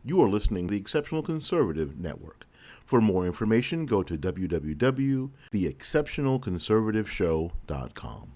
You are listening to the Exceptional Conservative Network. For more information, go to www.theexceptionalconservativeshow.com.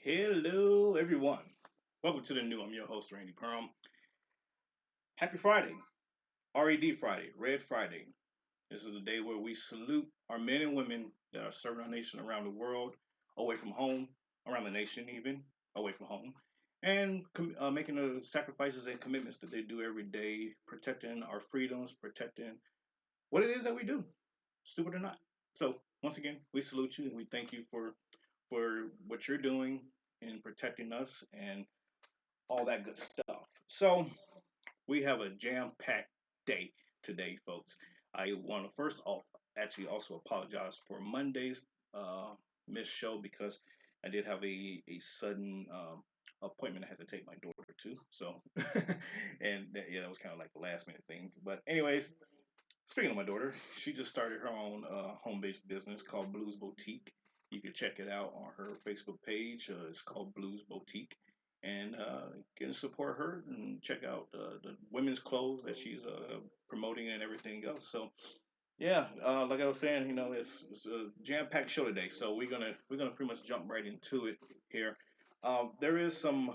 Hello, everyone. Welcome to the new. I'm your host, Randy&April. Happy Friday, RED Friday, Red Friday. This is a day where we salute our men and women that are serving our nation around the world, away from home, around the nation even, away from home, and making the sacrifices and commitments that they do every day, protecting our freedoms, protecting what it is that we do, stupid or not. So once again, we salute you and we thank you for what you're doing in protecting us and all that good stuff. So we have a jam-packed day today, folks. I want to first off actually also apologize for Monday's missed show because I did have a sudden appointment I had to take my daughter to. So, and yeah, that was kind of like a last minute thing. But anyways, speaking of my daughter, she just started her own home-based business called Blues Boutique. You can check it out on her Facebook page. It's called Blues Boutique, and you can support her and check out the women's clothes that she's promoting and everything else. So yeah, like I was saying, it's a jam-packed show today. So we're gonna pretty much jump right into it here. There is um,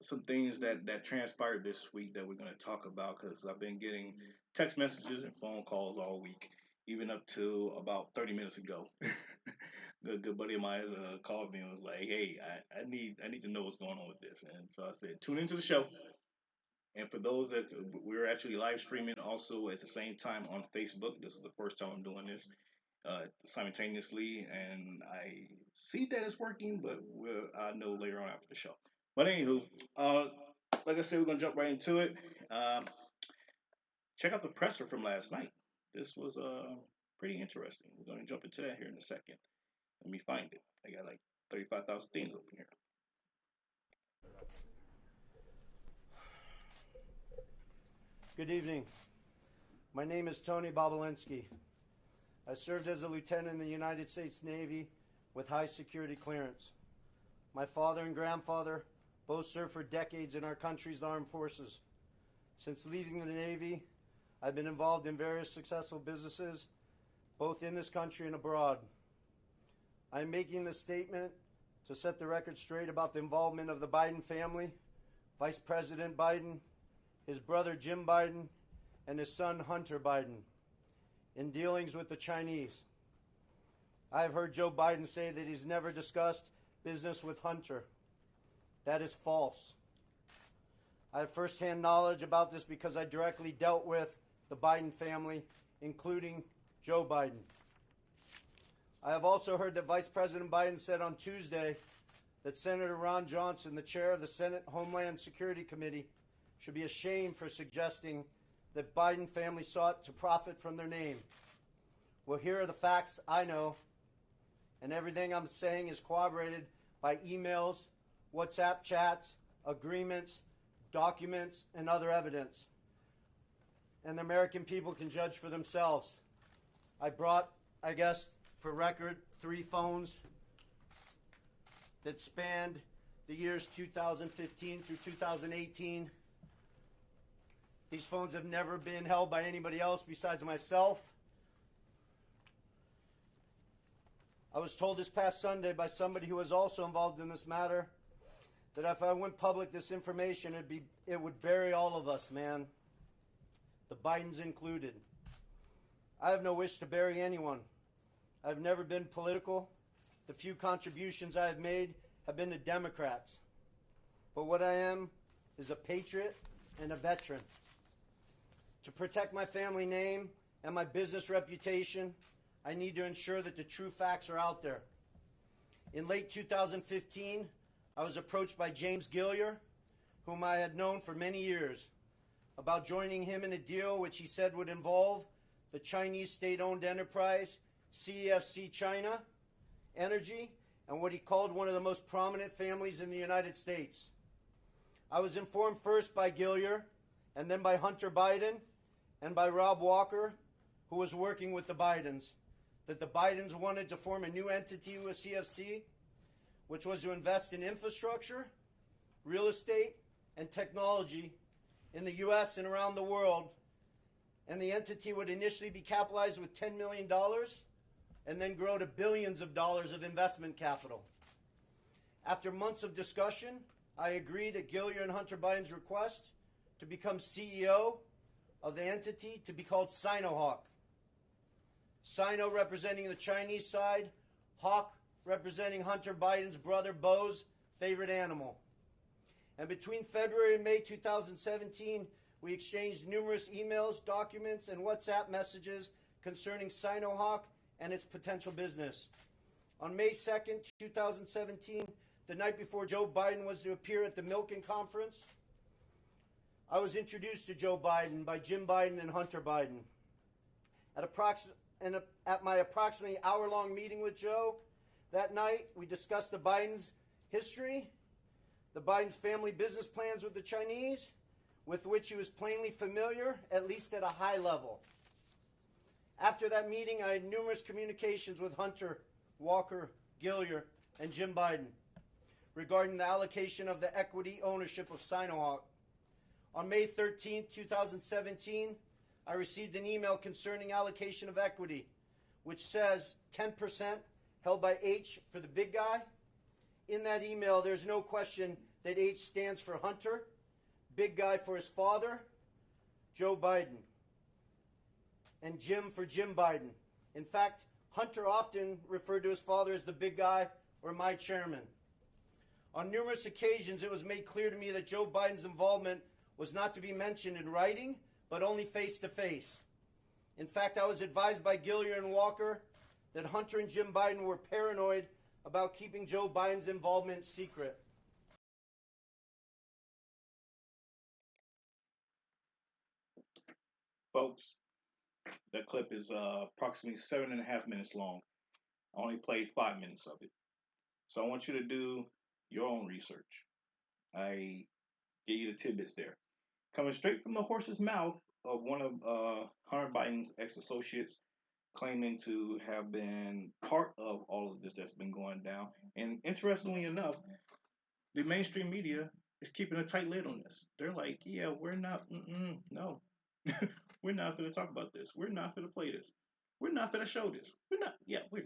some things that transpired this week that we're going to talk about because I've been getting text messages and phone calls all week, even up to about 30 minutes ago. Good buddy of mine called me and was like, "Hey, I need to know what's going on with this." And so I said, "Tune into the show." And for those that we're actually live streaming also at the same time on Facebook. This is the first time I'm doing this simultaneously, and I see that it's working, but I know later on after the show. But anywho, uh, like I said, we're gonna jump right into it. Um, check out the presser from last night. This was pretty interesting. We're gonna jump into that here in a second. Let me find it. I got like 35,000 things open here. Good evening. My name is Tony Bobulinski. I served as a lieutenant in the United States Navy with high security clearance. My father and grandfather both served for decades in our country's armed forces. Since leaving the Navy, I've been involved in various successful businesses, both in this country and abroad. I'm making this statement to set the record straight about the involvement of the Biden family, Vice President Biden, his brother Jim Biden, and his son Hunter Biden in dealings with the Chinese. I have heard Joe Biden say that he's never discussed business with Hunter. That is false. I have firsthand knowledge about this because I directly dealt with the Biden family, including Joe Biden. I have also heard that Vice President Biden said on Tuesday that Senator Ron Johnson, the chair of the Senate Homeland Security Committee, should be ashamed for suggesting that Biden family sought to profit from their name. Well, here are the facts I know, and everything I'm saying is corroborated by emails, WhatsApp chats, agreements, documents, and other evidence. And the American people can judge for themselves. I brought, For record, 3 phones that spanned the years 2015 through 2018. These phones have never been held by anybody else besides myself. I was told this past Sunday by somebody who was also involved in this matter that if I went public this information, it would bury all of us, man. The Bidens included. I have no wish to bury anyone. I've never been political. The few contributions I have made have been to Democrats. But what I am is a patriot and a veteran. To protect my family name and my business reputation, I need to ensure that the true facts are out there. In late 2015, I was approached by James Gillier, whom I had known for many years, about joining him in a deal which he said would involve the Chinese state-owned enterprise CEFC China Energy and what he called one of the most prominent families in the United States. I was informed first by Gillier and then by Hunter Biden and by Rob Walker, who was working with the Bidens, that the Bidens wanted to form a new entity with CFC, which was to invest in infrastructure, real estate, and technology in the U.S. and around the world. And the entity would initially be capitalized with $10 million and then grow to billions of dollars of investment capital. After months of discussion, I agreed at Gillier and Hunter Biden's request to become CEO of the entity to be called Sinohawk. Sino representing the Chinese side, Hawk representing Hunter Biden's brother Bo's favorite animal. And between February and May 2017, we exchanged numerous emails, documents, and WhatsApp messages concerning Sinohawk and its potential business. On May 2nd, 2017, the night before Joe Biden was to appear at the Milken Conference, I was introduced to Joe Biden by Jim Biden and Hunter Biden. At my approximately hour-long meeting with Joe that night, we discussed the Biden's history, the Biden's family business plans with the Chinese, with which he was plainly familiar, at least at a high level. After that meeting, I had numerous communications with Hunter, Walker, Gillier, and Jim Biden regarding the allocation of the equity ownership of Sinohawk. On May 13, 2017, I received an email concerning allocation of equity, which says 10% held by H for the big guy. In that email, there's no question that H stands for Hunter, big guy for his father, Joe Biden, and Jim for Jim Biden. In fact, Hunter often referred to his father as the big guy or my chairman. On numerous occasions, it was made clear to me that Joe Biden's involvement was not to be mentioned in writing, but only face-to-face. In fact, I was advised by Gillier and Walker that Hunter and Jim Biden were paranoid about keeping Joe Biden's involvement secret. Folks, that clip is approximately 7.5 minutes long. I only played 5 minutes of it. So I want you to do your own research. I gave you the tidbits there. Coming straight from the horse's mouth of one of Hunter Biden's ex-associates, claiming to have been part of all of this that's been going down. And interestingly enough, the mainstream media is keeping a tight lid on this. They're like, yeah, we're not, no. We're not going to talk about this. We're not going to play this. We're not going to show this.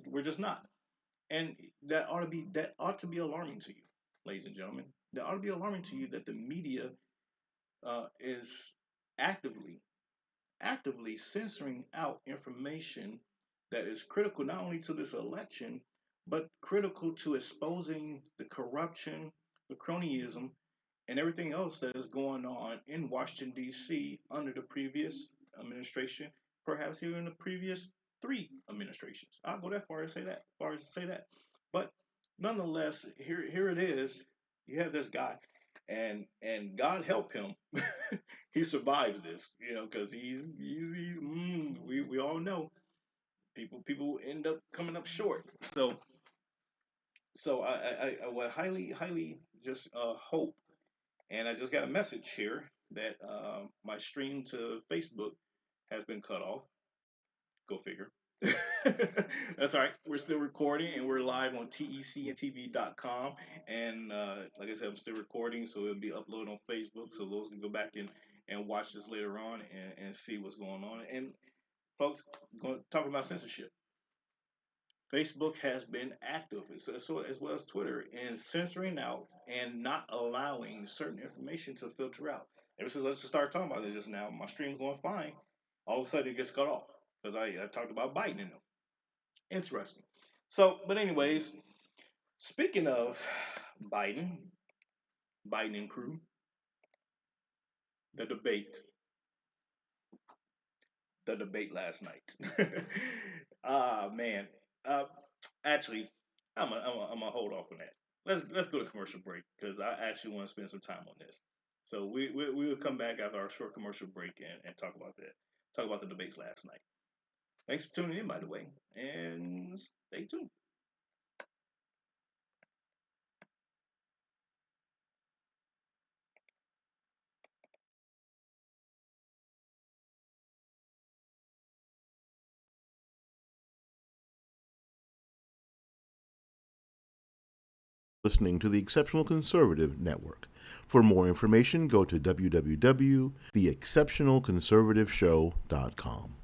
We're just not. And that ought to be alarming to you, ladies and gentlemen. That ought to be alarming to you that the media is actively censoring out information that is critical not only to this election, but critical to exposing the corruption, the cronyism, and everything else that is going on in Washington, D.C. under the previous administration, perhaps even the previous 3 administrations. I'll go that far as to say that. But nonetheless, here it is. You have this guy, and God help him. He survives this, because we all know people end up coming up short. So I would highly just hope, and I just got a message here that my stream to Facebook has been cut off. Go figure. That's all right. We're still recording and we're live on TECNTV.com. And like I said, I'm still recording, so it'll be uploaded on Facebook. So those can go back and watch this later on and see what's going on. And folks, going talking about censorship. Facebook has been active, as well as Twitter, in censoring out and not allowing certain information to filter out. Ever since I just started talking about this just now, my stream's going fine. All of a sudden, it gets cut off because I talked about Biden in them. Interesting. So, but anyways, speaking of Biden, Biden and crew, the debate, the debate last night. Ah man. Uh, actually, I'm gonna hold off on that. Let's go to commercial break because I actually want to spend some time on this. So we will come back after our short commercial break and talk about that. Talk about the debates last night. Thanks for tuning in, by the way, and stay tuned. Listening to the Exceptional Conservative Network. For more information, go to www.theexceptionalconservativeshow.com.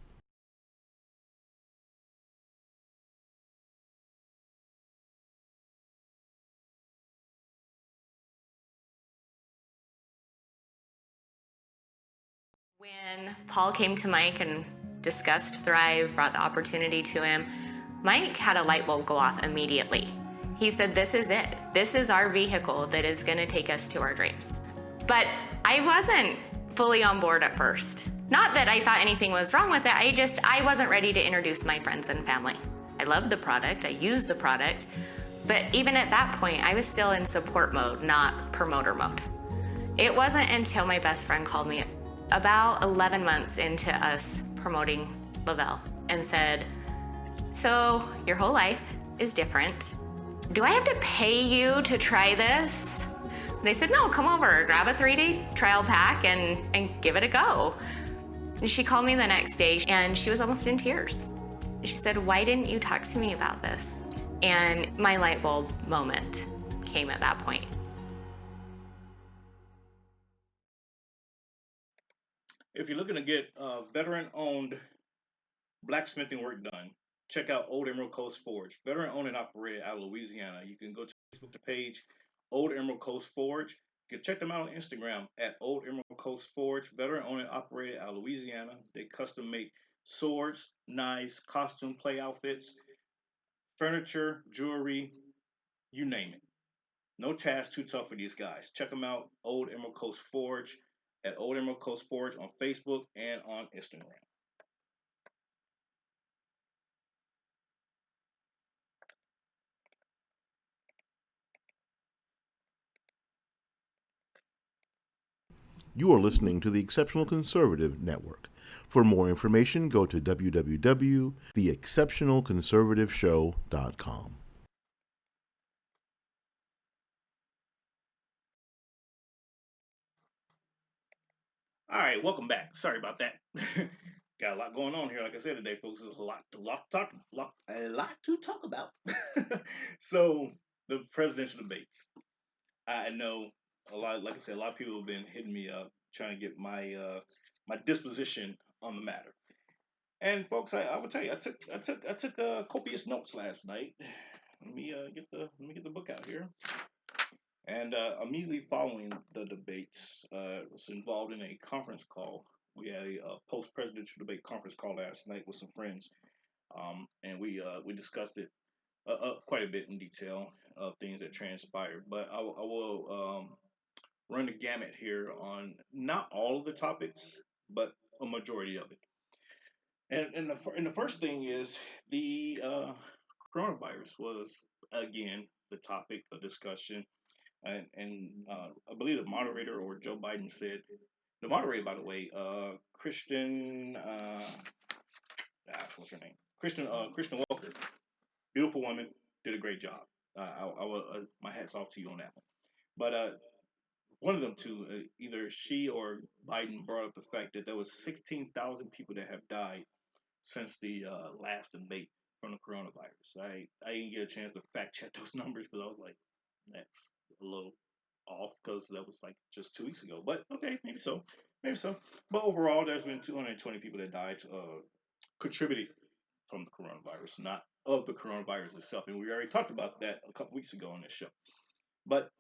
When Paul came to Mike and discussed Thrive, brought the opportunity to him, Mike had a light bulb go off immediately. He said, "This is it. This is our vehicle that is going to take us to our dreams." But I wasn't fully on board at first. Not that I thought anything was wrong with it, I wasn't ready to introduce my friends and family. I love the product, I use the product, but even at that point, I was still in support mode, not promoter mode. It wasn't until my best friend called me about 11 months into us promoting Lavelle and said, "So your whole life is different. Do I have to pay you to try this?" And I said, "No, come over, grab a 3-day trial pack and give it a go." And she called me the next day and she was almost in tears. She said, "Why didn't you talk to me about this?" And my light bulb moment came at that point. If you're looking to get veteran-owned blacksmithing work done, check out Old Emerald Coast Forge. Veteran owned and operated out of Louisiana. You can go to the Facebook page, Old Emerald Coast Forge. You can check them out on Instagram at Old Emerald Coast Forge. Veteran owned and operated out of Louisiana. They custom make swords, knives, costume play outfits, furniture, jewelry, you name it. No task too tough for these guys. Check them out, Old Emerald Coast Forge, at Old Emerald Coast Forge on Facebook and on Instagram. You are listening to the Exceptional Conservative Network. For more information, go to www.theexceptionalconservativeshow.com. All right, welcome back. Sorry about that. Got a lot going on here. Like I said today, folks, there's a lot to talk about. So the presidential debates. I know a lot. Like I said, a lot of people have been hitting me up trying to get my disposition on the matter. And folks, I will tell you, I took copious notes last night. Let me get the book out here. And immediately following the debates, was involved in a conference call. We had a post-presidential debate conference call last night with some friends, and we discussed it quite a bit in detail of things that transpired. But I will run the gamut here on not all of the topics, but a majority of it. And the first thing is the coronavirus was again the topic of discussion, and I believe the moderator or Joe Biden said the moderator, by the way, Christian, what's her name? Christian Walker, beautiful woman, did a great job. My hats off to you on that one. But one of them two, either she or Biden, brought up the fact that there was 16,000 people that have died since the last debate from the coronavirus. I didn't get a chance to fact check those numbers because I was like, that's a little off because that was like just 2 weeks ago. But okay, maybe so, maybe so. But overall, there's been 220 people that died contributed from the coronavirus, not of the coronavirus itself. And we already talked about that a couple weeks ago on this show. But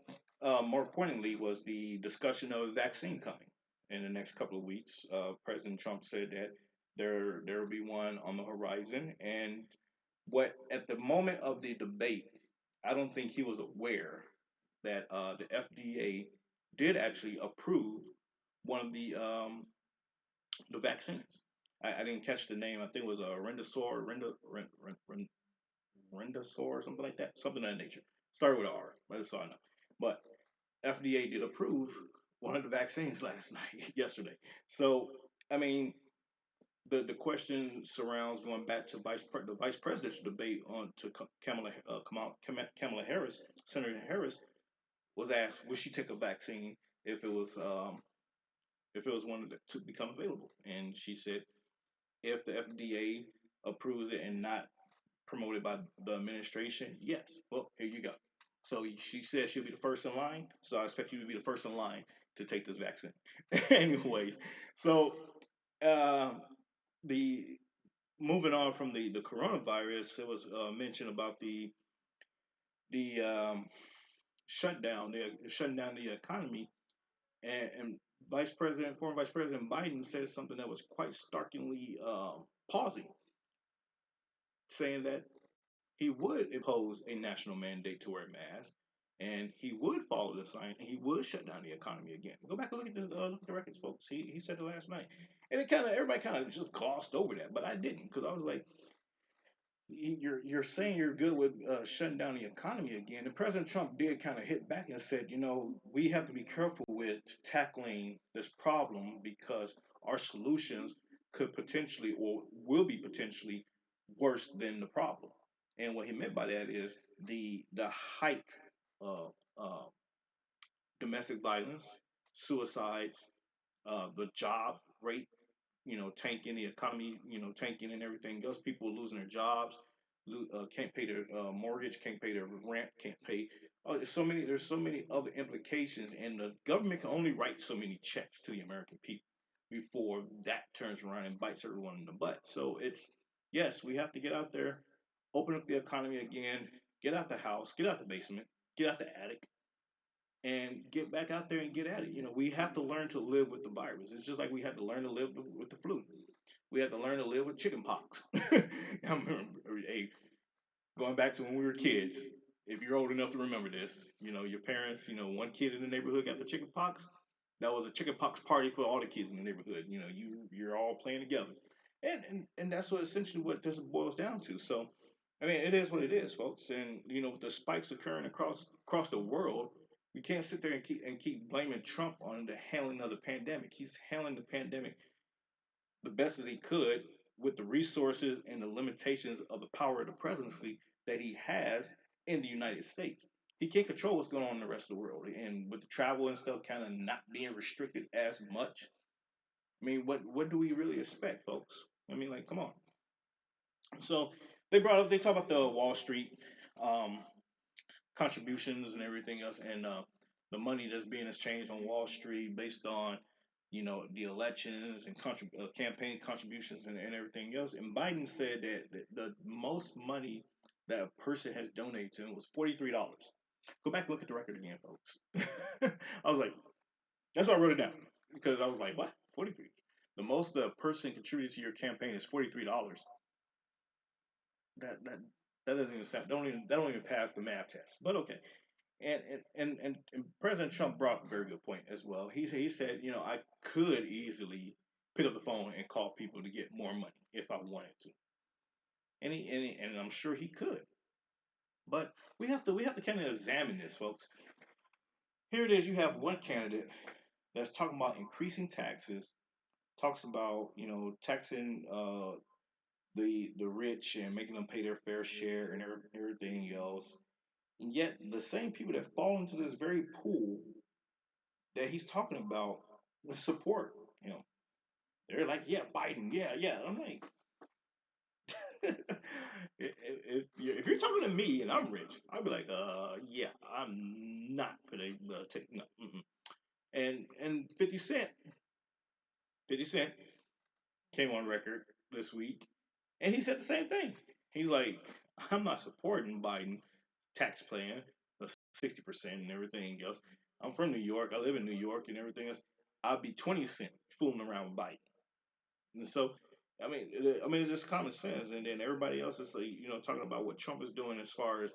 more importantly, was the discussion of a vaccine coming in the next couple of weeks. President Trump said that there will be one on the horizon, and what at the moment of the debate, I don't think he was aware that the FDA did actually approve one of the vaccines. I didn't catch the name. I think it was a Rendasor or something like that, something of that nature. Started with an R, but that's all I know. But FDA did approve one of the vaccines last night, yesterday. So, I mean, the question surrounds going back to the vice presidential debate on to Kamala Harris. Senator Harris was asked, would she take a vaccine if it was one to become available, and she said, if the FDA approves it and not promoted by the administration? Yes. Well, here you go. So she says she'll be the first in line. So I expect you to be the first in line to take this vaccine. Anyways, so uh, the moving on from the coronavirus, it was mentioned about the shutdown, the shutting down the economy, and former Vice President Biden said something that was quite starkly pausing, saying that he would impose a national mandate to wear masks, and he would follow the science, and he would shut down the economy again. Go back and look at the records, folks. He said it last night, and it kind of everybody kind of just glossed over that, but I didn't because I was like, you're saying you're good with shutting down the economy again. And President Trump did kind of hit back and said, we have to be careful with tackling this problem because our solutions could potentially or will be potentially worse than the problem. And what he meant by that is the height of domestic violence, suicides, the job rate, tanking, the economy, tanking and everything else. People losing their jobs, can't pay their mortgage, can't pay their rent, can't pay. There's so many other implications, and the government can only write so many checks to the American people before that turns around and bites everyone in the butt. So it's yes, we have to get out there, open up the economy again, get out the house, get out the basement, get out the attic, and get back out there and get at it. We have to learn to live with the virus. It's just like we had to learn to live with the flu. We had to learn to live with chicken pox. Hey, going back to when we were kids, if you're old enough to remember this, your parents, one kid in the neighborhood got the chicken pox. That was a chicken pox party for all the kids in the neighborhood. You're all playing together, and that's what essentially what this boils down to. So, I mean, it is what it is, folks. And with the spikes occurring across the world, we can't sit there and keep blaming Trump on the handling of the pandemic. He's handling the pandemic the best as he could with the resources and the limitations of the power of the presidency that he has in the United States. He can't control what's going on in the rest of the world, and with the travel and stuff kind of not being restricted as much. I mean, what do we really expect, folks? I mean, like, come on. So they talk about the Wall Street um, contributions and everything else, and the money that's being exchanged on Wall Street based on the elections and campaign contributions and everything else. And Biden said that the most money that a person has donated to him was $43. Go back and look at the record again, folks. I was like, that's why I wrote it down because I was like, what, 43? The most a person contributed to your campaign is $43. That doesn't even sound that don't even pass the math test. But okay. And President Trump brought up a very good point as well. He said, I could easily pick up the phone and call people to get more money if I wanted to, and I'm sure he could. But we have to kind of examine this, folks. Here it is. You have one candidate that's talking about increasing taxes, talks about taxing the rich and making them pay their fair share and everything else. And yet the same people that fall into this very pool that he's talking about support him. They're like, yeah, Biden, yeah, yeah. I'm like, if you're talking to me and I'm rich, I'd be like, yeah, I'm not gonna take no. Mm-mm. And 50 Cent came on record this week, and he said the same thing. He's like, I'm not supporting Biden tax plan, the 60% and everything else. I'm from New York. I live in New York and everything else. I'll be 20 cent fooling around with Biden. And so, it's just common sense. And then everybody else is like, talking about what Trump is doing as far as,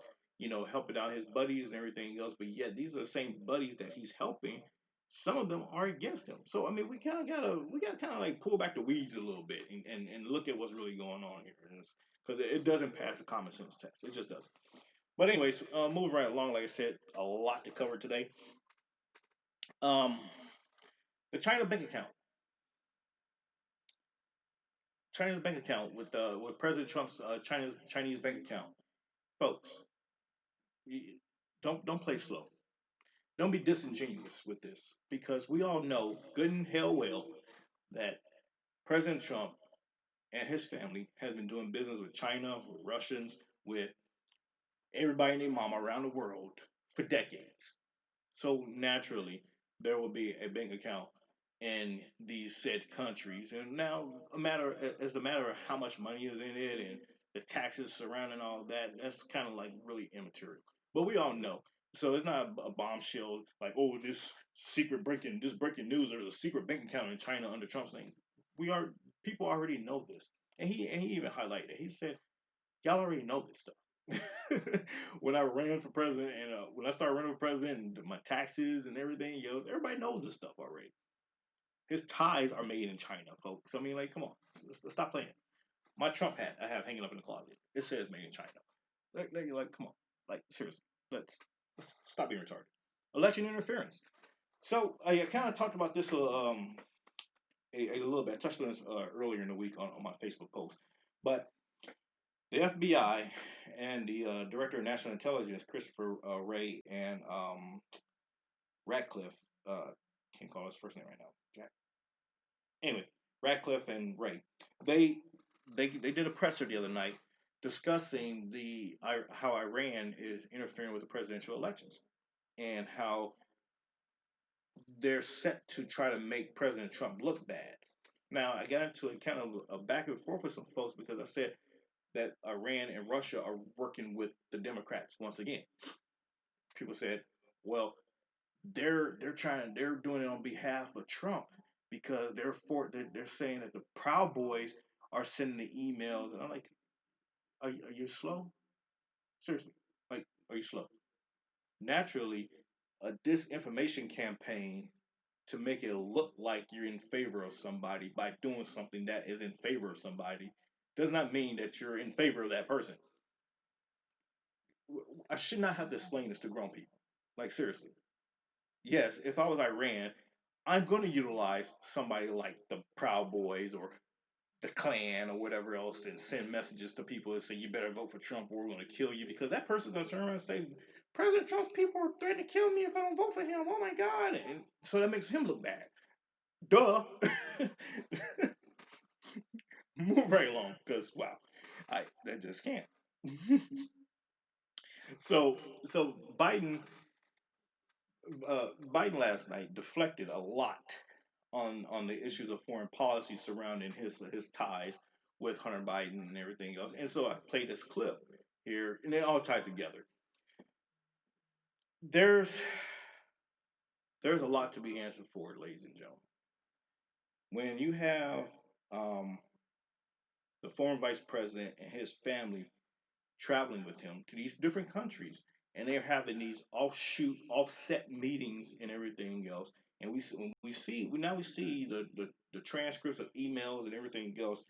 helping out his buddies and everything else. But yet, these are the same buddies that he's helping. Some of them are against him. So, we gotta kind of like pull back the weeds a little bit and look at what's really going on here. Because it doesn't pass the common sense test. It just doesn't. But anyways, move right along. Like I said, a lot to cover today. Um, the China bank account, China's bank account with President Trump's China's Chinese bank account, folks. Don't play slow. Don't be disingenuous with this because we all know good and hell well that President Trump and his family has been doing business with China, with Russians, with everybody and their mama around the world for decades. So naturally, there will be a bank account in these said countries, and now the matter of how much money is in it and the taxes surrounding all of that. That's kind of like really immaterial. But we all know. So it's not a bombshell like, oh, this breaking news. There's a secret bank account in China under Trump's name. We are People already know this, and he even highlighted it. He said, y'all already know this stuff. When I ran for president and when I started running for president and my taxes and everything else, everybody knows this stuff already. His ties are made in China, folks. I mean, like, come on, stop playing. My Trump hat I have hanging up in the closet. It says made in China. Like, come on, like seriously, let's stop being retarded. Election interference. So I kind of talked about this a little bit. I touched on this earlier in the week on my Facebook post, but the FBI and the Director of National Intelligence, Christopher Wray, and Ratcliffe, can't call his first name right now. Jack. Anyway, Ratcliffe and Wray, they they did a presser the other night discussing how Iran is interfering with the presidential elections and how they're set to try to make President Trump look bad. Now, I got into a kind of a back and forth with some folks because I said that Iran and Russia are working with the Democrats once again. People said, well, they're doing it on behalf of Trump because they're saying that the Proud Boys are sending the emails, and I'm like, are you slow? Seriously, like, are you slow? Naturally, a disinformation campaign to make it look like you're in favor of somebody by doing something that is in favor of somebody does not mean that you're in favor of that person. I should not have to explain this to grown people. Like, seriously. Yes, if I was Iran, I'm going to utilize somebody like the Proud Boys or the Klan or whatever else and send messages to people and say, you better vote for Trump or we're going to kill you because that person's going to turn around and say, President Trump's people are threatening to kill me if I don't vote for him. Oh my God. And so that makes him look bad. Duh. Move right along because, wow, I just can't. so, so Biden last night deflected a lot on the issues of foreign policy surrounding his ties with Hunter Biden and everything else. And so I played this clip here, and it all ties together. There's there's a lot to be answered for, ladies and gentlemen. When you have um, the former vice president and his family traveling with him to these different countries, and they're having these offset meetings and everything else. And we see the transcripts of emails and everything else,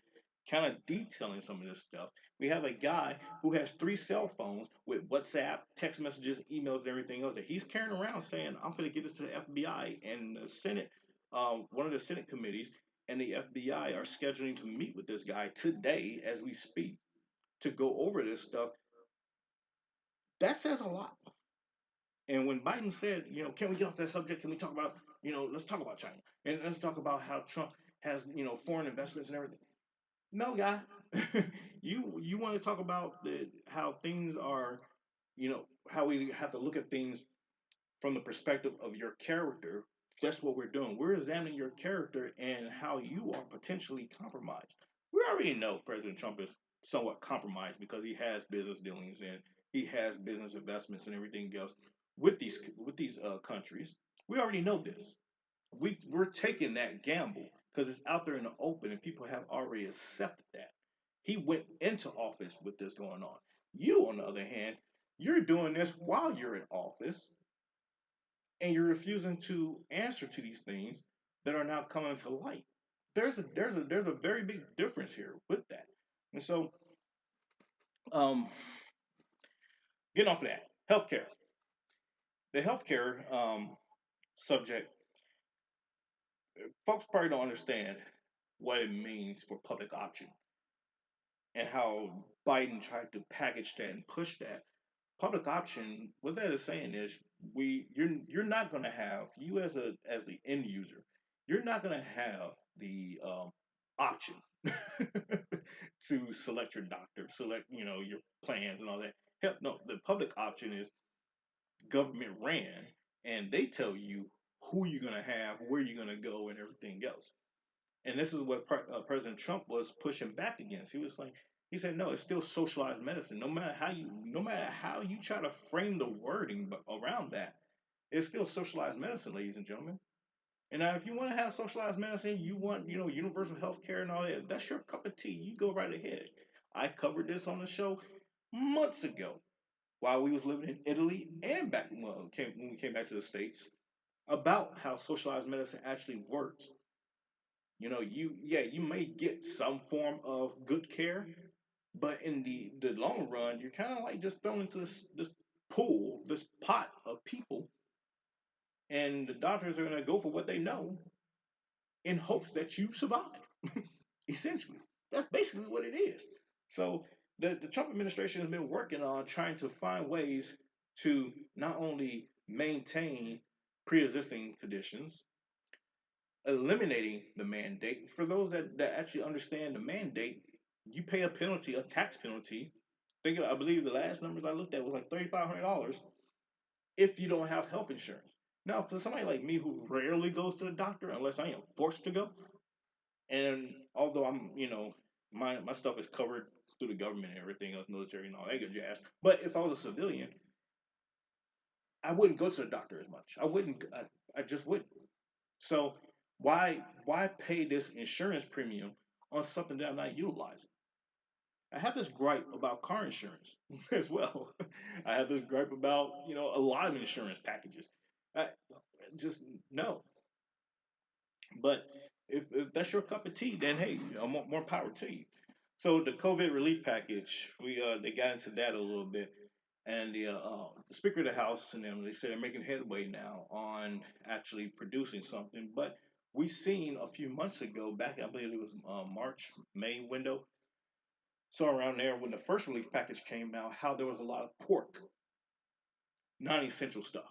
kind of detailing some of this stuff. We have a guy who has 3 cell phones with WhatsApp, text messages, emails, and everything else that he's carrying around, saying, "I'm going to get this to the FBI and the Senate." One of the Senate committees and the FBI are scheduling to meet with this guy today as we speak to go over this stuff. That says a lot. And when Biden said, can we get off that subject? Can we talk about, let's talk about China and let's talk about how Trump has, foreign investments and everything. No, guy. You want to talk about how things are, how we have to look at things from the perspective of your character. That's what we're doing. We're examining your character and how you are potentially compromised. We already know President Trump is somewhat compromised because he has business dealings and he has business investments and everything else with these countries. We already know this. We're taking that gamble because it's out there in the open and people have already accepted that. He went into office with this going on. You, on the other hand, you're doing this while you're in office and you're refusing to answer to these things that are now coming to light. There's a very big difference here with that. And so, um, getting off of that, healthcare. The healthcare subject, folks probably don't understand what it means for public option and how Biden tried to package that and push that. Public option, what that is saying is you're not going to have, you as the end user, you're not going to have the option to select your doctor, select your plans and all that. Hell, no, the public option is government ran, and they tell you who you're going to have, where you're going to go, and everything else. And this is what President Trump was pushing back against. He was like, he said, no, it's still socialized medicine. No matter how you try to frame the wording around that, it's still socialized medicine, ladies and gentlemen. And now, if you want to have socialized medicine, you want, universal health care and all that, that's your cup of tea. You go right ahead. I covered this on the show months ago while we was living in Italy and back when we came back to the States about how socialized medicine actually works. You may get some form of good care, but in the long run, you're kind of like just thrown into this pool, this pot of people, and the doctors are gonna go for what they know in hopes that you survive. Essentially, that's basically what it is. So the Trump administration has been working on trying to find ways to not only maintain pre-existing conditions, eliminating the mandate. For those that actually understand the mandate, you pay a penalty, a tax penalty. I believe the last numbers I looked at was like $3,500 if you don't have health insurance. Now, for somebody like me who rarely goes to the doctor unless I am forced to go, and although my stuff is covered through the government and everything else, military and all that good jazz. But if I was a civilian, I wouldn't go to the doctor as much. I wouldn't. I just wouldn't. So why pay this insurance premium on something that I'm not utilizing? I have this gripe about car insurance as well. I have this gripe about a lot of insurance packages. I just no. But if that's your cup of tea, then hey, more power to you. So the COVID relief package, we they got into that a little bit, and the Speaker of the House and them, they said they're making headway now on actually producing something. But we seen a few months ago, back I believe it was March May window, so around there when the first relief package came out, how there was a lot of pork, non-essential stuff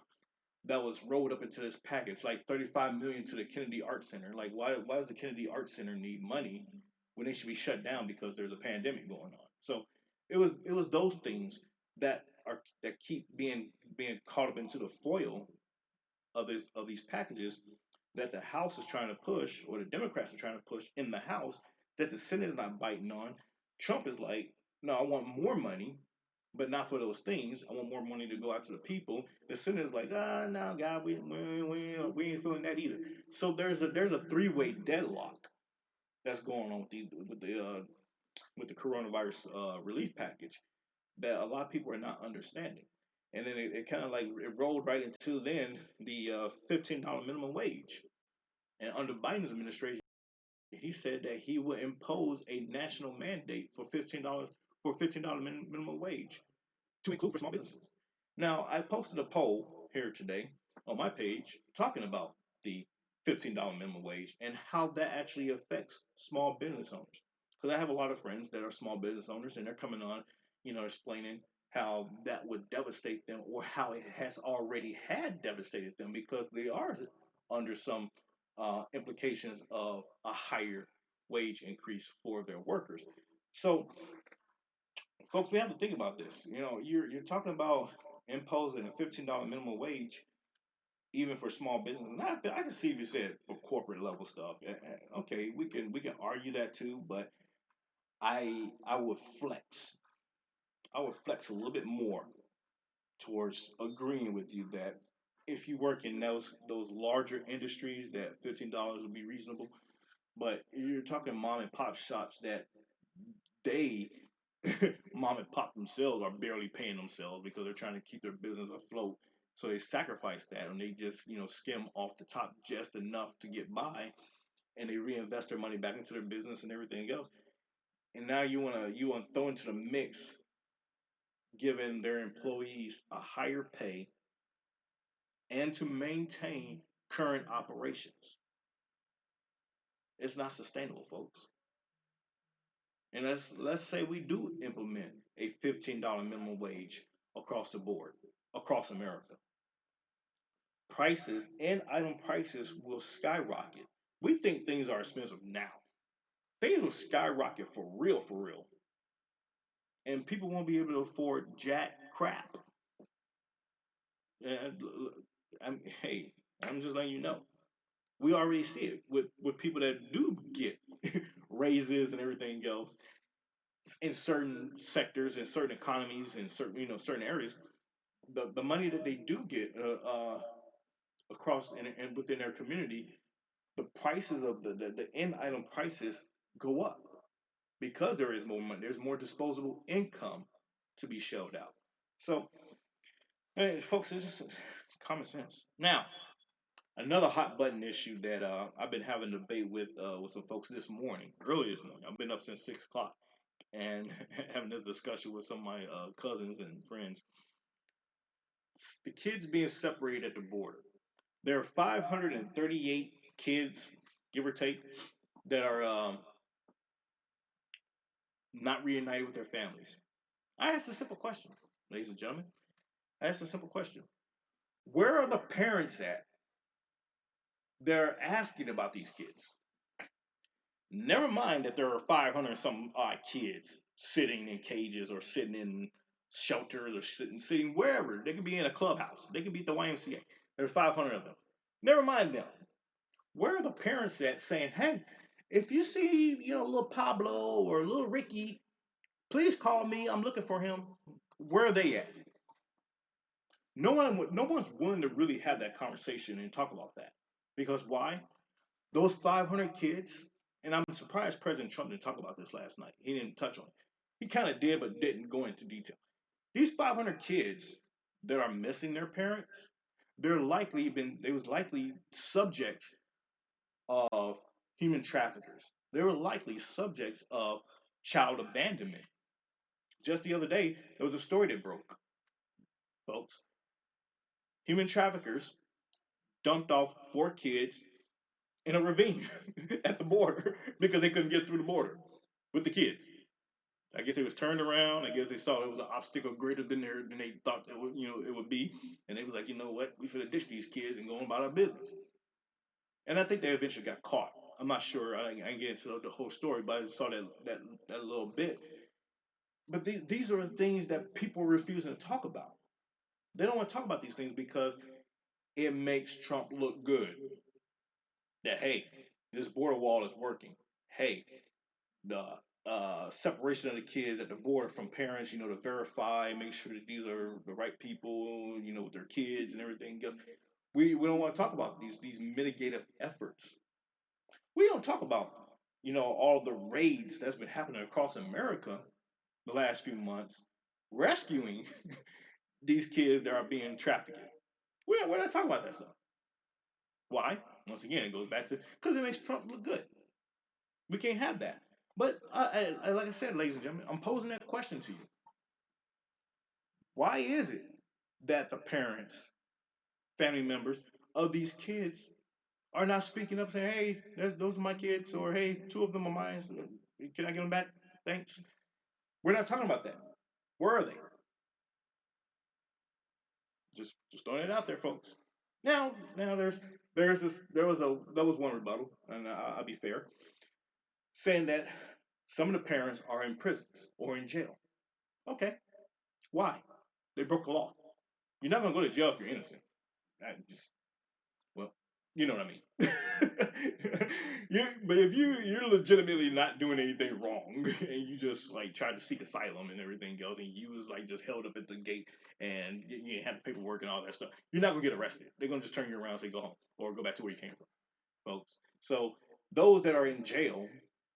that was rolled up into this package, like 35 million to the Kennedy Art Center. Like, why does the Kennedy Art Center need money when they should be shut down because there's a pandemic going on? So it was those things that keep being caught up into the foil of these packages that the House is trying to push, or the Democrats are trying to push in the House, that the Senate is not biting on. Trump is like, no, I want more money, but not for those things. I want more money to go out to the people. The Senate is like, no, God, we ain't feeling that either. So there's a three-way deadlock that's going on with the coronavirus relief package that a lot of people are not understanding. And then it kind of like it rolled right into then the $15 minimum wage. And under Biden's administration, he said that he would impose a national mandate for $15 minimum wage to include for small businesses. Now, I posted a poll here today on my page talking about the $15 minimum wage and how that actually affects small business owners. Because I have a lot of friends that are small business owners and they're coming on, explaining how that would devastate them or how it has already had devastated them because they are under some implications of a higher wage increase for their workers. So, folks, we have to think about this. You're talking about imposing a $15 minimum wage even for small business. And I can see if you said for corporate level stuff. Okay, we can argue that too, but I would flex. I would flex a little bit more towards agreeing with you that if you work in those larger industries, that $15 would be reasonable. But if you're talking mom and pop shops that they mom and pop themselves are barely paying themselves because they're trying to keep their business afloat. So they sacrifice that and they just, skim off the top just enough to get by, and they reinvest their money back into their business and everything else. And now you wanna throw into the mix giving their employees a higher pay and to maintain current operations. It's not sustainable, folks. And let's say we do implement a $15 minimum wage across the board, across America. Prices and item prices will skyrocket. We think things are expensive now. Things will skyrocket for real. And people won't be able to afford jack crap. And hey, I'm just letting you know. We already see it with people that do get raises and everything else in certain sectors, in certain economies, in certain areas. The money that they do get across and within their community, the prices of the end item prices go up because there is more money. There's more disposable income to be shelled out. So, hey, folks, it's just common sense. Now, another hot button issue that I've been having a debate with some folks this morning, early this morning. I've been up since 6 o'clock and having this discussion with some of my cousins and friends. The kids being separated at the border. There are 538 kids, give or take, that are not reunited with their families. I asked a simple question, ladies and gentlemen. I asked a simple question. Where are the parents at? They're asking about these kids. Never mind that there are 500 some odd kids sitting in cages or sitting in shelters or sitting wherever. They could be in a clubhouse. They could be at the YMCA. There's 500 of them. Never mind them. Where are the parents at saying, hey, if you see, little Pablo or little Ricky, please call me. I'm looking for him. Where are they at? No one's willing to really have that conversation and talk about that. Because why? Those 500 kids, and I'm surprised President Trump didn't talk about this last night. He didn't touch on it. He kind of did, but didn't go into detail. These 500 kids that are missing their parents, they was likely subjects of human traffickers. They were likely subjects of child abandonment. Just the other day, there was a story that broke, folks. Human traffickers dumped off 4 kids in a ravine at the border because they couldn't get through the border with the kids. I guess it was turned around. I guess they saw it was an obstacle greater than they thought it would be, and they was like, you know what, we finna ditch these kids and go on about our business. And I think they eventually got caught. I'm not sure. I didn't get into the whole story, but I just saw that little bit. But these are the things that people are refusing to talk about. They don't want to talk about these things because it makes Trump look good. That hey, this border wall is working. Hey, the separation of the kids at the border from parents, to verify, make sure that these are the right people, with their kids and everything else. We don't want to talk about these mitigative efforts. We don't talk about all the raids that's been happening across America the last few months, rescuing these kids that are being trafficked. We're not talking about that stuff. Why? Once again, it goes back to because it makes Trump look good. We can't have that. But like I said, ladies and gentlemen, I'm posing that question to you. Why is it that the parents, family members of these kids are not speaking up, saying, "Hey, those are my kids," or "Hey, 2 of them are mine. So can I get them back? Thanks." We're not talking about that. Where are they? Just throwing it out there, folks. Now there was one rebuttal, and I'll be fair. saying that some of the parents are in prisons or in jail. Okay, why? They broke the law. You're not gonna go to jail if you're innocent. I just well, you know what I mean. But if you're legitimately not doing anything wrong and you just like tried to seek asylum and everything else, and you was like just held up at the gate and you had paperwork and all that stuff, you're not gonna get arrested. They're gonna just turn you around and say go home or go back to where you came from, folks. So those that are in jail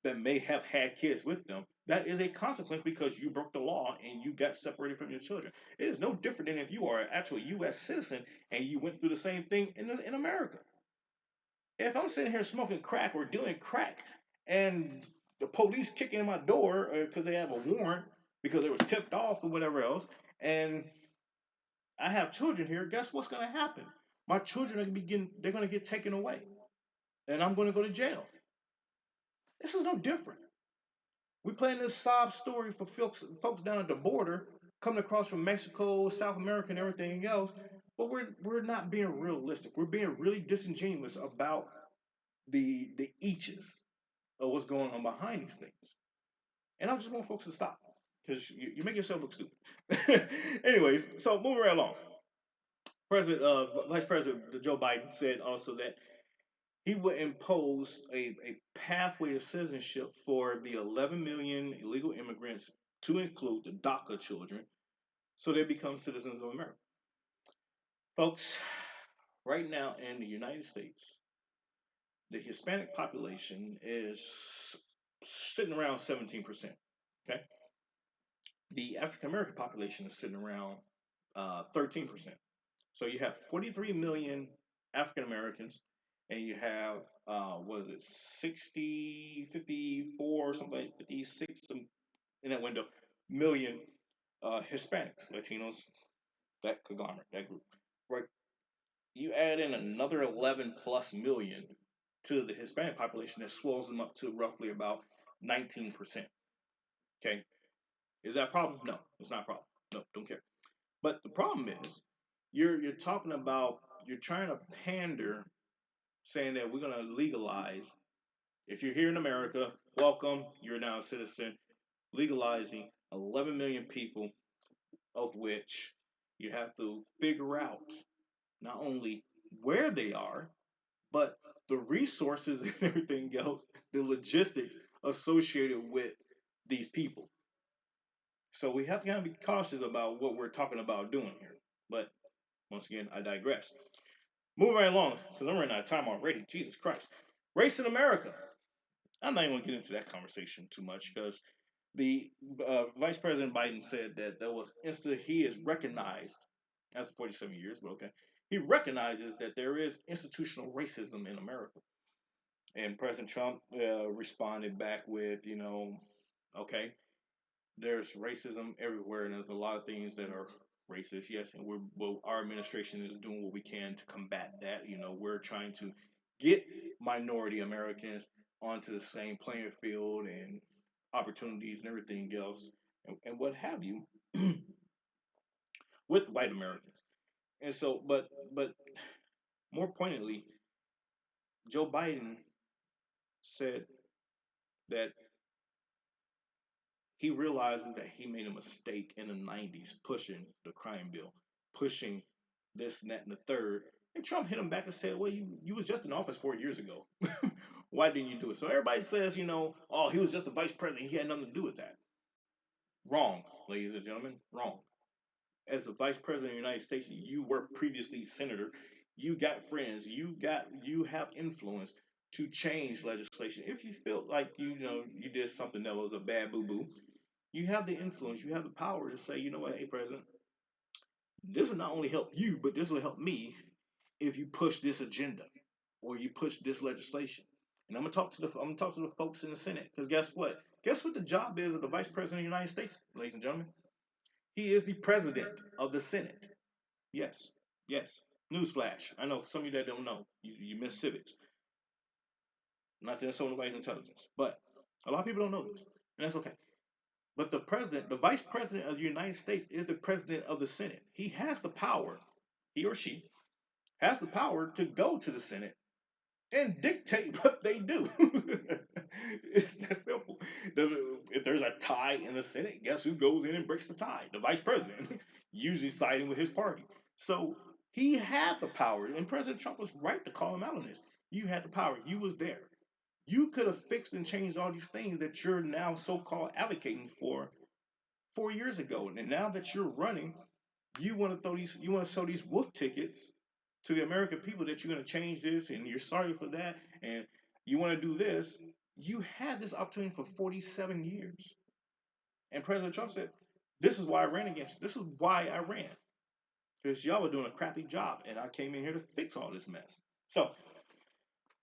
that may have had kids with them, that is a consequence because you broke the law and you got separated from your children. It is no different than if you are an actual U.S. citizen and you went through the same thing in America. If I'm sitting here smoking crack or doing crack and the police kick in my door because they have a warrant because they was tipped off or whatever else, and I have children here, guess what's going to happen? My children are going to they're going to get taken away, and I'm going to go to jail. This is no different. We're playing this sob story for folks down at the border coming across from Mexico, South America, and everything else, but we're not being realistic. We're being really disingenuous about the eaches of what's going on behind these things. And I just want folks to stop because you make yourself look stupid. Anyways, so moving right along. Vice President Joe Biden said also that he would impose a pathway to citizenship for the 11 million illegal immigrants, to include the DACA children, so they become citizens of America. Folks, right now in the United States, the Hispanic population is sitting around 17%. Okay, the African American population is sitting around 13%. So you have 43 million African Americans, and you have what is it, 60, 54, something like 56 in that window million Hispanics, Latinos, that conglomerate, that group. Right. You add in another 11 plus million to the Hispanic population, that swells them up to roughly about 19%. Okay. Is that a problem? No, it's not a problem. No, don't care. But the problem is, you're talking about, you're trying to pander, saying that we're going to legalize. If you're here in America, welcome. You're now a citizen. Legalizing 11 million people, of which you have to figure out not only where they are, but the resources and everything else, the logistics associated with these people. So we have to kind of be cautious about what we're talking about doing here. But once again, I digress. Moving right along, because I'm running out of time already. Jesus Christ. Race in America. I'm not even going to get into that conversation too much because the Vice President Biden said that he is recognized after 47 years, but okay. He recognizes that there is institutional racism in America. And President Trump responded back with, okay, there's racism everywhere, and there's a lot of things that are racist. Yes, and our administration is doing what we can to combat that. We're trying to get minority Americans onto the same playing field and opportunities and everything else, and what have you, with white Americans. And so, but more poignantly, Joe Biden said that he realizes that he made a mistake in the 90s pushing the crime bill, pushing this, and that, and the third. And Trump hit him back and said, well, you was just in office 4 years ago. Why didn't you do it? So everybody says, oh, he was just a vice president. He had nothing to do with that. Wrong, ladies and gentlemen, wrong. As the vice president of the United States, you were previously senator. You got friends. You have influence to change legislation. If you feel like you did something that was a bad boo boo, you have the influence, you have the power to say, you know what, hey, President, this will not only help you, but this will help me if you push this agenda or you push this legislation. And I'm gonna talk to the folks in the Senate, because guess what? Guess what the job is of the Vice President of the United States, ladies and gentlemen? He is the President of the Senate. Yes, yes. Newsflash. I know for some of you that don't know, you miss civics. Not to insult nobody's intelligence, but a lot of people don't know this, and that's okay. But the vice president of the United States is the president of the Senate. He has the power, he or she has the power to go to the Senate and dictate what they do. a tie in the Senate, guess who goes in and breaks the tie? The vice president, usually siding with his party. So he had the power, and President Trump was right to call him out on this. You had the power. You was there. You could have fixed and changed all these things that you're now so-called advocating for 4 years ago. And now that you're running, you want to sell these wolf tickets to the American people that you're going to change this and you're sorry for that and you want to do this. You had this opportunity for 47 years. And President Trump said, this is why I ran against you. This is why I ran. Because y'all were doing a crappy job and I came in here to fix all this mess. So,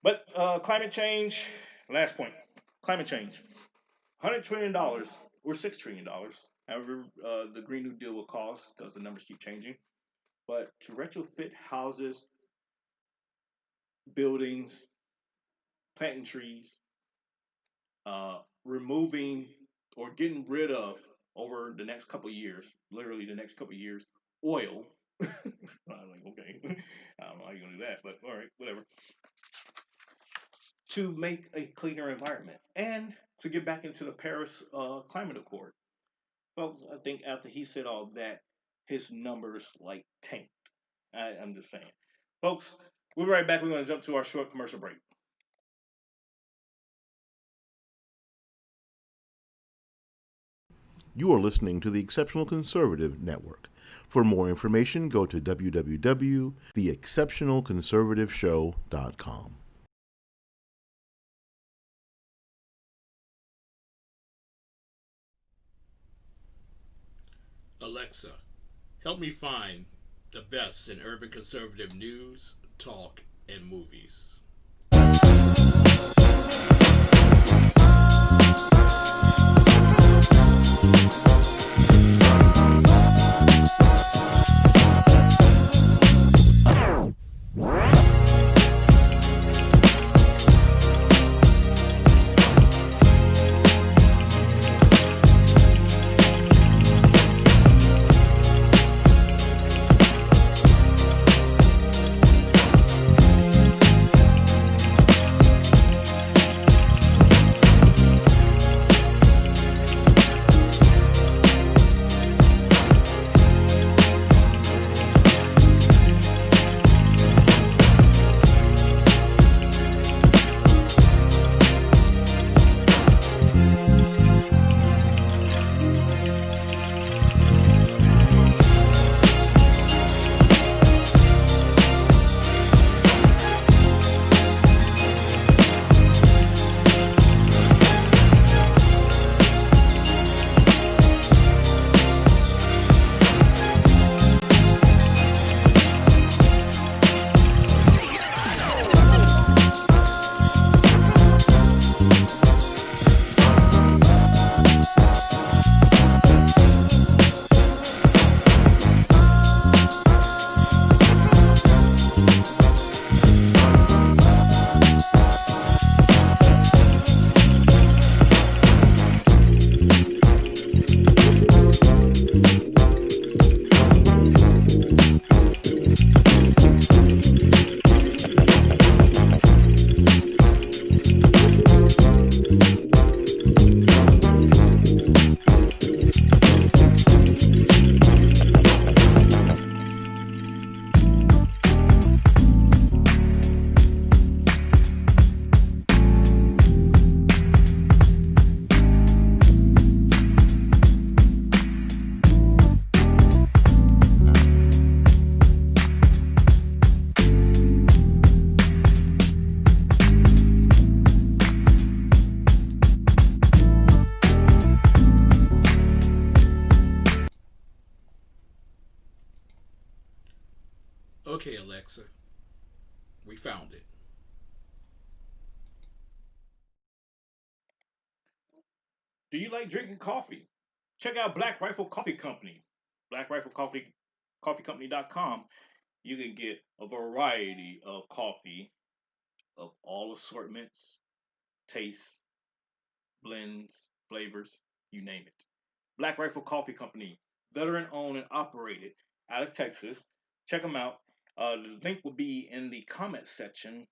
but climate change, last point, climate change. $100 trillion or $6 trillion, however the Green New Deal will cost because the numbers keep changing. But to retrofit houses, buildings, planting trees, removing or getting rid of over the next couple of years, literally the next couple of years, oil. I'm like, okay, I don't know how you're gonna do that, but all right, whatever. To make a cleaner environment and to get back into the Paris Climate Accord. Folks, I think after he said all that, his numbers like tanked. I'm just saying. Folks, we'll be right back. We're going to jump to our short commercial break. You are listening to the Exceptional Conservative Network. For more information, go to www.theexceptionalconservativeshow.com. Alexa, help me find the best in urban conservative news, talk, and movies. Okay, Alexa, we found it. Do you like drinking coffee? Check out Black Rifle Coffee Company. Black Rifle Coffee Company.com. You can get a variety of coffee of all assortments, tastes, blends, flavors, you name it. Black Rifle Coffee Company, veteran owned and operated out of Texas. Check them out. The link will be in the comment section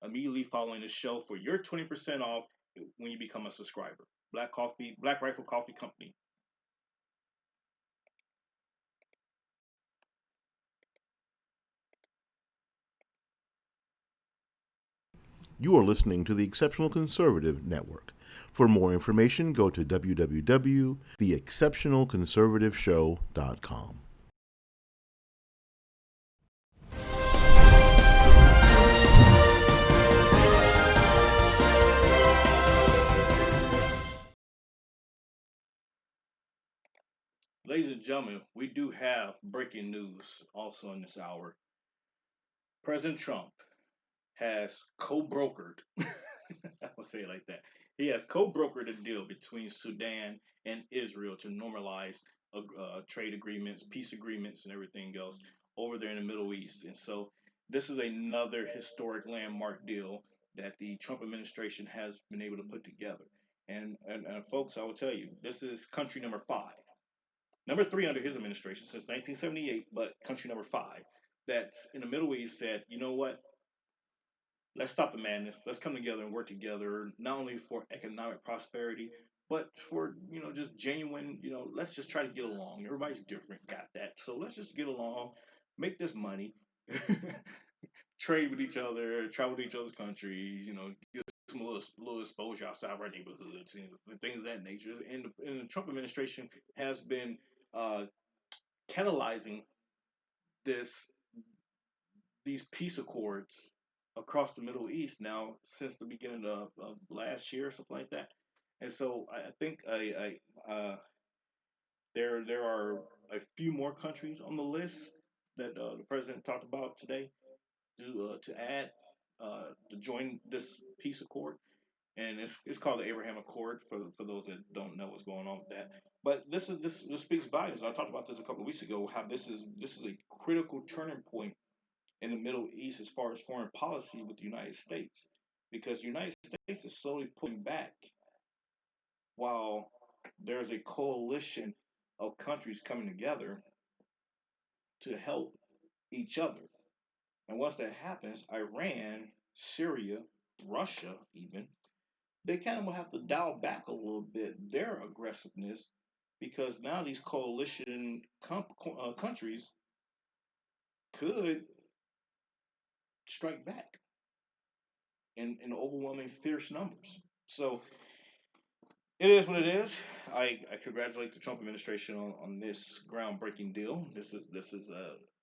immediately following the show for your 20% off when you become a subscriber. Black Rifle Coffee Company. You are listening to the Exceptional Conservative Network. For more information, go to www.theexceptionalconservativeshow.com. Ladies and gentlemen, we do have breaking news also in this hour. President Trump has co-brokered, I will say it like that. He has co-brokered a deal between Sudan and Israel to normalize trade agreements, peace agreements, and everything else over there in the Middle East. And so this is another historic landmark deal that the Trump administration has been able to put together. And folks, I will tell you, this is country number five. Number three under his administration since 1978, but country number five that's in the Middle East said, you know what? Let's stop the madness. Let's come together and work together, not only for economic prosperity, but for, just genuine, let's just try to get along. Everybody's different, got that. So let's just get along, make this money, trade with each other, travel to each other's countries, get some little exposure outside of our neighborhoods and things of that nature. And the Trump administration has been catalyzing this these peace accords across the Middle East now since the beginning of last year or something like that. And so I think there are a few more countries on the list that the president talked about today to add to join this peace accord. And it's called the Abraham Accord for those that don't know what's going on with that. But this speaks volumes. I talked about this a couple of weeks ago. How this is a critical turning point in the Middle East as far as foreign policy with the United States, because the United States is slowly pulling back while there's a coalition of countries coming together to help each other. And once that happens, Iran, Syria, Russia, even, they kind of will have to dial back a little bit their aggressiveness because now these coalition countries could strike back in overwhelming fierce numbers. So it is what it is. I congratulate the Trump administration on this groundbreaking deal. This is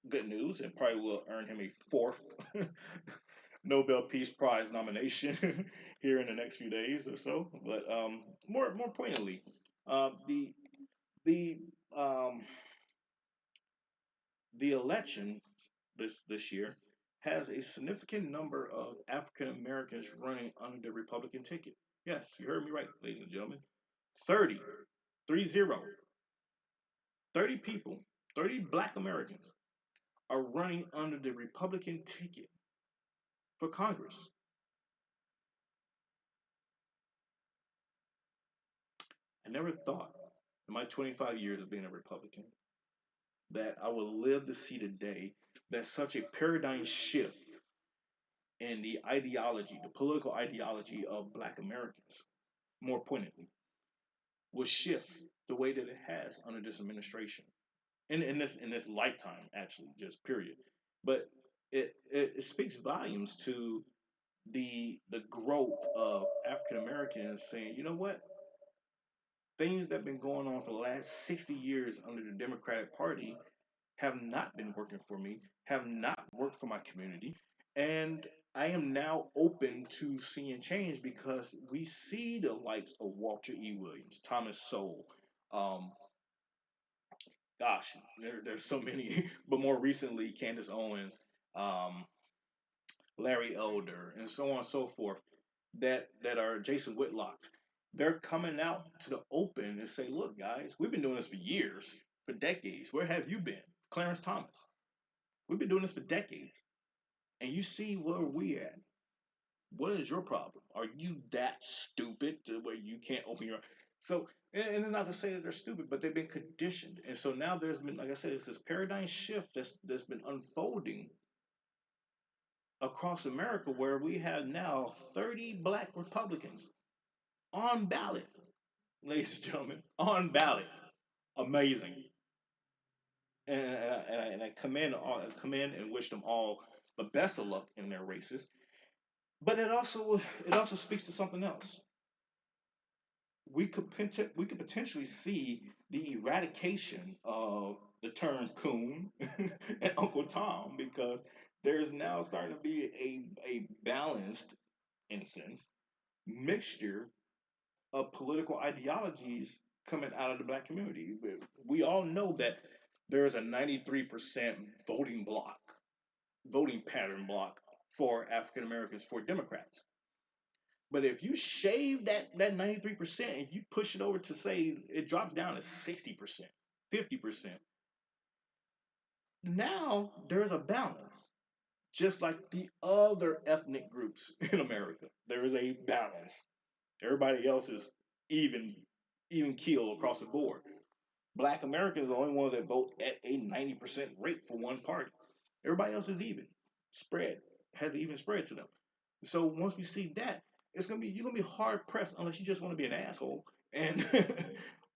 good news and probably will earn him a fourth Nobel Peace Prize nomination here in the next few days or so. But more poignantly, the the um, the election this year has a significant number of African Americans running under the Republican ticket. Yes, you heard me right, ladies and gentlemen. 30, 30, 30 people, 30 black Americans are running under the Republican ticket for Congress. I never thought in my 25 years of being a Republican that I would live to see the day that such a paradigm shift in the ideology, the political ideology of black Americans, more pointedly, will shift the way that it has under this administration. In this lifetime, actually, just period. But it speaks volumes to the growth of African Americans saying, you know what, things that have been going on for the last 60 years under the Democratic Party have not been working for me, have not worked for my community, and I am now open to seeing change because we see the likes of Walter E. Williams, Thomas Sowell, um, gosh, there's so many, but more recently, Candace Owens, um, Larry Elder, and so on and so forth, that are Jason Whitlock. They're coming out to the open and say, look, guys, we've been doing this for years, for decades. Where have you been? Clarence Thomas. We've been doing this for decades. And you see where we at. What is your problem? Are you that stupid to where you can't open your so and it's not to say that they're stupid, but they've been conditioned. And so now there's been, like I said, it's this paradigm shift that's been unfolding across America where we have now 30 black Republicans on ballot. ladies and gentlemen, on ballot. Amazing. And I commend and wish them all the best of luck in their races. But it also speaks to something else. We could potentially see the eradication of the term coon and Uncle Tom, because there's now starting to be a balanced, in a sense, mixture of political ideologies coming out of the black community. We all know that there's a 93% voting pattern block for African Americans for Democrats. But if you shave that 93% and you push it over to, say, it drops down to 60%, 50%, now there's a balance. Just like the other ethnic groups in America, there is a balance. Everybody else is even even keel across the board. Black Americans are the only ones that vote at a 90% rate for one party. Everybody else is even spread, has an even spread to them. So once we see that, you're gonna be hard pressed unless you just want to be an asshole and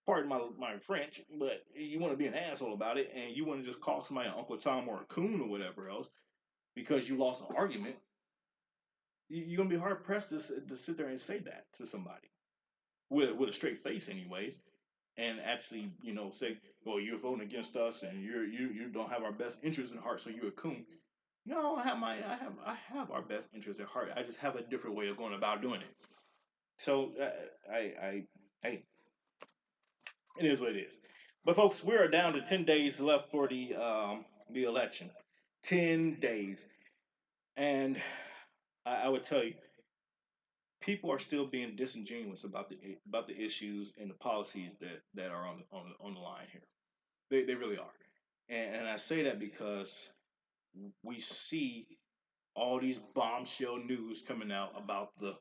pardon my French, but you want to be an asshole about it and you want to just call somebody an Uncle Tom or a coon or whatever else because you lost an argument. You're gonna be hard pressed to sit there and say that to somebody with a straight face, anyways, and actually, say, "Well, you're voting against us, and you don't have our best interest in heart, so you're a coon." No, I have our best interest at heart. I just have a different way of going about doing it. So hey, it is what it is. But folks, we are down to 10 days left for the election. 10 days, and I would tell you, people are still being disingenuous about the issues and the policies that are on the line here. They really are. And I say that because we see all these bombshell news coming out about the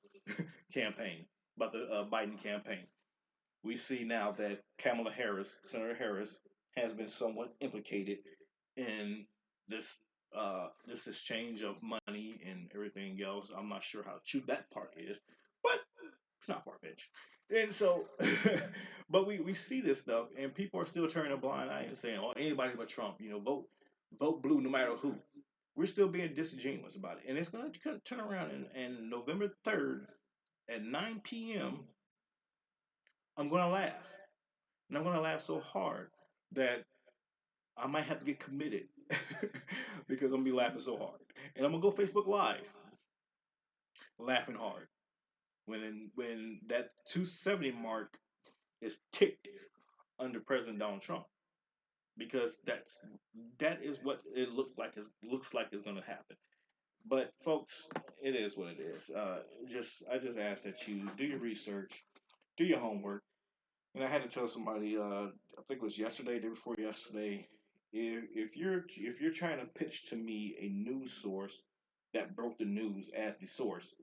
campaign, about the Biden campaign. We see now that Kamala Harris, Senator Harris, has been somewhat implicated in this exchange of money and everything else. I'm not sure how true that part is, but it's not far fetched. And so, but we see this stuff, and people are still turning a blind eye and saying, "Oh, anybody but Trump, vote blue no matter who." We're still being disingenuous about it, and it's going to turn around. And November 3rd at 9 p.m., I'm going to laugh, and I'm going to laugh so hard that I might have to get committed because I'm gonna be laughing so hard, and I'm gonna go Facebook Live, laughing hard when that 270 mark is ticked under President Donald Trump, because that is what it looks like is going to happen. But folks, it is what it is. I just ask that you do your research, do your homework. And I had to tell somebody, I think it was yesterday, day before yesterday, if you're trying to pitch to me a news source that broke the news as the source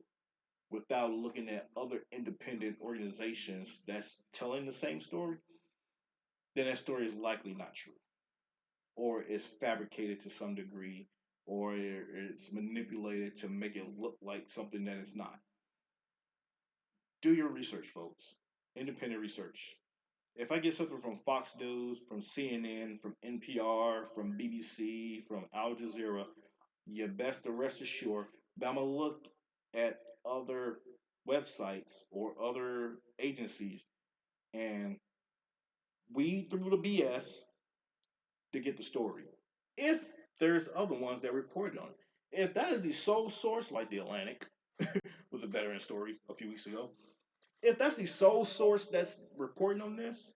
without looking at other independent organizations that's telling the same story, then that story is likely not true, or it's fabricated to some degree, or it's manipulated to make it look like something that it's not. Do your research, folks. Independent research. If I get something from Fox News, from CNN, from NPR, from BBC, from Al Jazeera, you best to rest assured that I'm gonna look at other websites or other agencies and weed through the BS to get the story. If there's other ones that reported on it. If that is the sole source, like the Atlantic with a veteran story a few weeks ago, if that's the sole source that's reporting on this,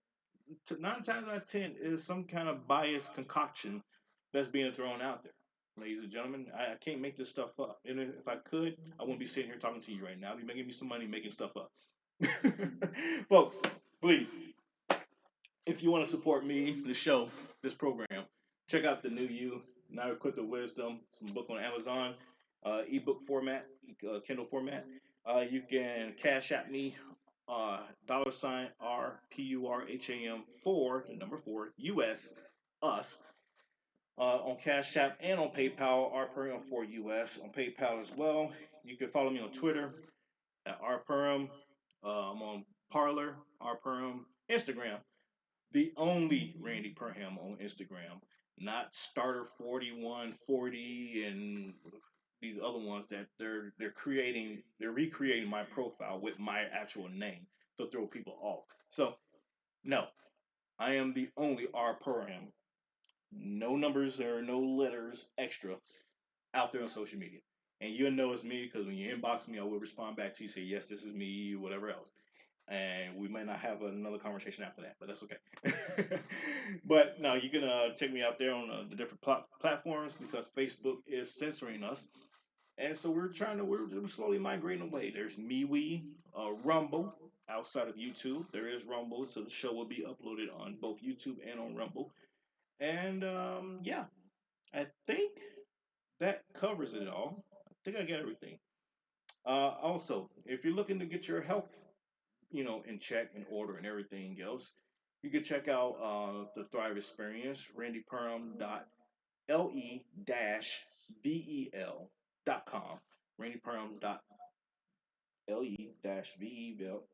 9 times out of 10 is some kind of biased concoction that's being thrown out there. Ladies and gentlemen, I can't make this stuff up. And if I could, I wouldn't be sitting here talking to you right now. I'd be making me some money making stuff up. Folks, please, if you want to support me, the show, this program, check out the new you, Now Equipped with Wisdom, some book on Amazon, ebook format, Kindle format. You can cash at me, $ RPURHAM 4, the number 4, US, us, on Cash App and on PayPal, RPurim4US on PayPal as well. You can follow me on Twitter at RPurim. I'm on Parlor, @RPerham. Instagram, the only Randy Perham on Instagram, not Starter 4140 and these other ones that they're recreating my profile with my actual name to throw people off. So no, I am the only R Perham. No numbers or no letters extra out there on social media. And you'll know it's me because when you inbox me, I will respond back to you, say, yes, this is me, whatever else. And we may not have another conversation after that, but that's okay. But no, you can check me out there on the different platforms because Facebook is censoring us. And so we're slowly migrating away. There's MeWe, Rumble outside of YouTube. There is Rumble, so the show will be uploaded on both YouTube and on Rumble. And yeah, I think that covers it all. I think I got everything. Also, if you're looking to get your health, in check and order and everything else, you can check out the Thrive Experience, randyperham-vel.com, randyperham.le-vel,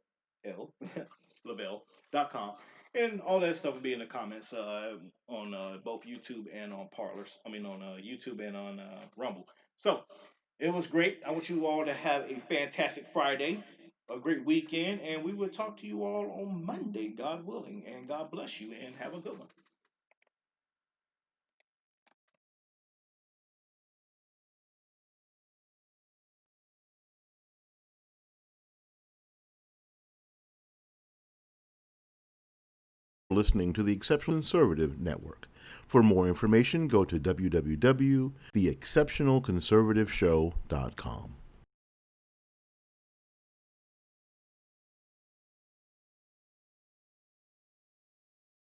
lavelle.com. And all that stuff will be in the comments on both YouTube and on Parlors. I mean, on YouTube and on Rumble. So it was great. I want you all to have a fantastic Friday, a great weekend, and we will talk to you all on Monday, God willing. And God bless you, and have a good one. Listening to the Exceptional Conservative Network. For more information, go to www.theexceptionalconservativeshow.com.